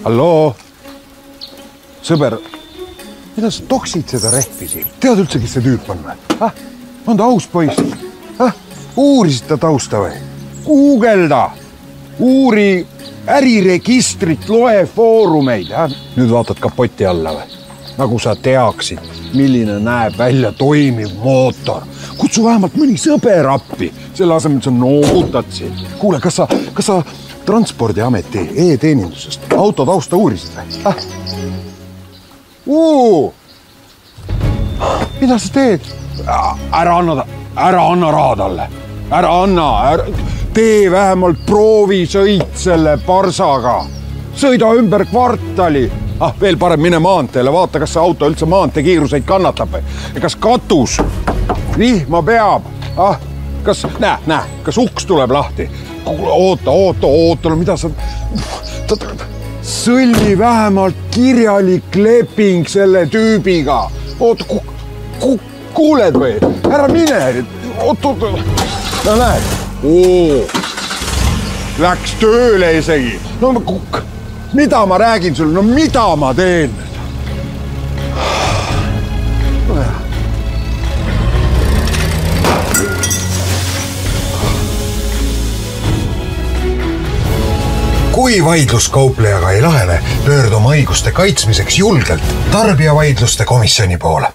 halloo? Sõber, mida sa toksid seda rehvi siin? Tead üldse, kes see tüüp on või? On ta aus poiss? Uurisid ta tausta või? Guugelda! Uuri äriregistrit, loe foorumeid. Nüüd vaatad kapoti alla või? Nagu sa teaksid, milline näeb välja toimiv mootor. Kutsu vähemalt mõni sõber appi. Selle asemel sa noogutad siin. Kuule, kas sa Transpordiameti e-teenindusest auto tausta uurisid või? Mida sa teed? Ära anna raha talle. Ära anna. Tee vähemalt proovisõit selle parsaga. Sõida ümber kvartali. Veel parem mine maanteele. Vaata, kas see auto üldse maanteekiiruseid kannatab. Kas katus vihma peab? Kas uks tuleb lahti? Oota, mida sa... Sõlmi vähemalt kirjalik leping selle tüübiga. Oota, kuuled või? Ära mine. Oota. No näed. Läks tööle isegi. No mida ma räägin sulle? No mida ma teen? Kui vaidlus kauplejaga ei lahene, pöördu oma õiguste kaitsmiseks julgelt tarbijavaidluste komisjoni poole.